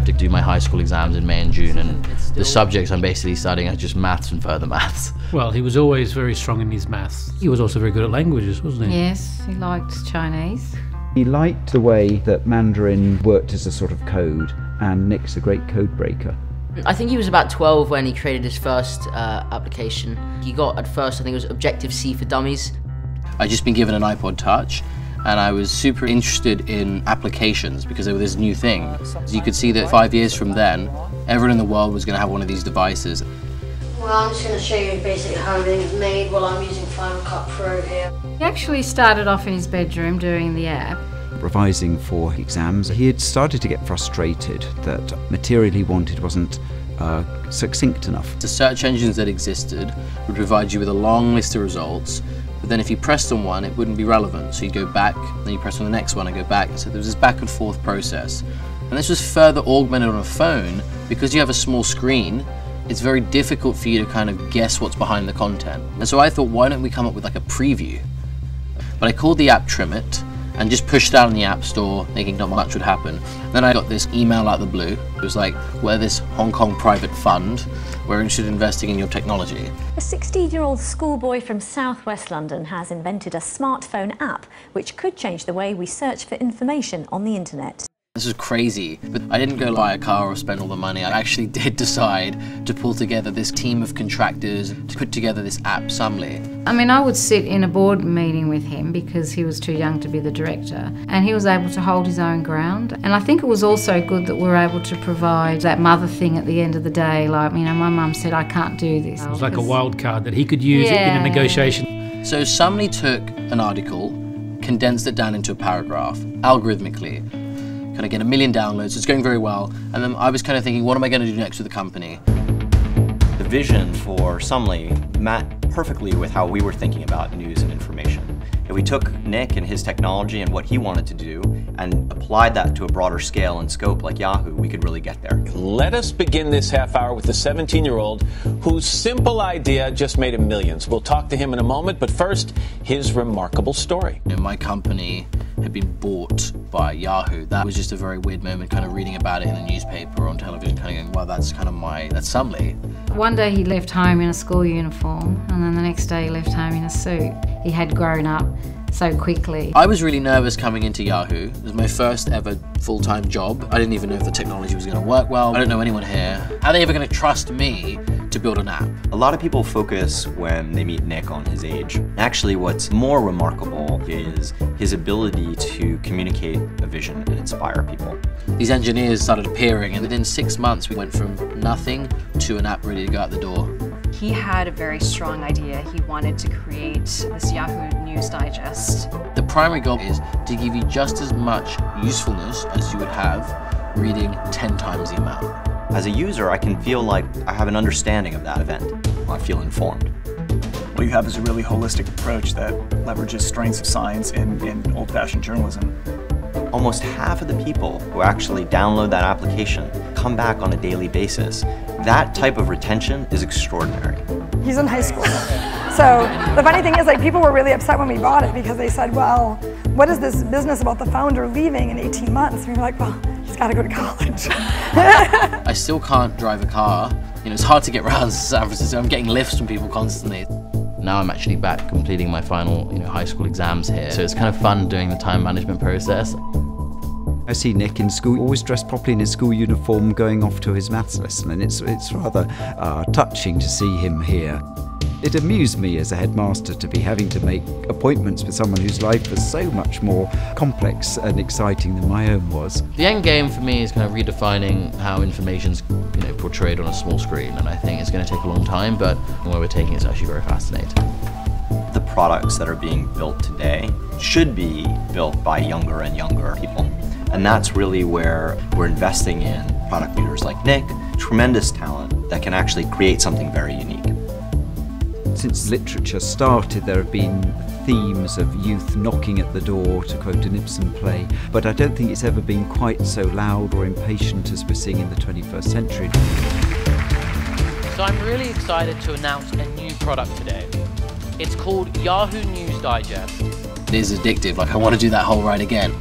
have to do my high school exams in May and June, and the subjects I'm basically studying are just maths and further maths. Well, he was always very strong in his maths. He was also very good at languages, wasn't he? Yes, he liked Chinese. He liked the way that Mandarin worked as a sort of code, and Nick's a great code breaker. I think he was about 12 when he created his first application. He got, at first, I think it was Objective-C for Dummies. I'd just been given an iPod Touch, and I was super interested in applications because they were this new thing. So you could see that 5 years from then, everyone in the world was going to have one of these devices. Well, I'm just going to show you basically how everything's made while I'm using Final Cut Pro here. He actually started off in his bedroom doing the app. Revising for exams, he had started to get frustrated that material he wanted wasn't succinct enough. The search engines that existed would provide you with a long list of results, but then if you pressed on one, it wouldn't be relevant. So you'd go back, then you press on the next one and go back. So there was this back and forth process. And this was further augmented on a phone. Because you have a small screen, it's very difficult for you to kind of guess what's behind the content. And so I thought, why don't we come up with like a preview? But I called the app Trim It, and just pushed it out in the App Store, thinking not much would happen. Then I got this email out of the blue. It was like, we're this Hong Kong private fund. We're interested in investing in your technology. A 16-year-old schoolboy from southwest London has invented a smartphone app which could change the way we search for information on the internet. This was crazy, but I didn't go buy a car or spend all the money. I actually did decide to pull together this team of contractors to put together this app, Sumly. I mean, I would sit in a board meeting with him because he was too young to be the director, and he was able to hold his own ground. And I think it was also good that we were able to provide that mother thing at the end of the day, like, you know, my mum said, I can't do this. It was like a wild card that he could use in a negotiation. So Sumly took an article, condensed it down into a paragraph, algorithmically, kind of get 1 million downloads. It's going very well. And then I was kind of thinking, what am I going to do next with the company? The vision for Sumly matched perfectly with how we were thinking about news and information. If we took Nick and his technology and what he wanted to do and applied that to a broader scale and scope like Yahoo, we could really get there. Let us begin this half hour with the 17-year-old whose simple idea just made him millions. We'll talk to him in a moment, but first, his remarkable story. My company had been bought by Yahoo. That was just a very weird moment, kind of reading about it in the newspaper or on television, kind of going, well, that's kind of that's Sumly. One day he left home in a school uniform, and then the next day he left home in a suit. He had grown up so quickly. I was really nervous coming into Yahoo. It was my first ever full-time job. I didn't even know if the technology was going to work well. I don't know anyone here. How are they ever going to trust me to build an app? A lot of people focus when they meet Nick on his age. Actually, what's more remarkable is his ability to communicate a vision and inspire people. These engineers started appearing, and within 6 months we went from nothing to an app ready to go out the door. He had a very strong idea. He wanted to create this Yahoo News Digest. The primary goal is to give you just as much usefulness as you would have reading 10 times the amount. As a user, I can feel like I have an understanding of that event. I feel informed. What you have is a really holistic approach that leverages strengths of science in old-fashioned journalism. Almost half of the people who actually download that application come back on a daily basis. That type of retention is extraordinary. He's in high school. So the funny thing is, like, people were really upset when we bought it because they said, well, what is this business about the founder leaving in 18 months? And we were like, well, he's got to go to college. I still can't drive a car. You know, it's hard to get around San Francisco. I'm getting lifts from people constantly. Now I'm actually back completing my final, high school exams here. So it's kind of fun doing the time management process. I see Nick in school, always dressed properly in his school uniform, going off to his maths lesson, and it's rather touching to see him here. It amused me as a headmaster to be having to make appointments with someone whose life was so much more complex and exciting than my own was. The end game for me is kind of redefining how information's portrayed on a small screen, and I think it's going to take a long time, but where we're taking it's actually very fascinating. The products that are being built today should be built by younger and younger people. And that's really where we're investing in product leaders like Nick, tremendous talent that can actually create something very unique. Since literature started, there have been themes of youth knocking at the door, to quote an Ibsen play, but I don't think it's ever been quite so loud or impatient as we're seeing in the 21st century. So I'm really excited to announce a new product today. It's called Yahoo News Digest. It is addictive, like I want to do that whole ride again.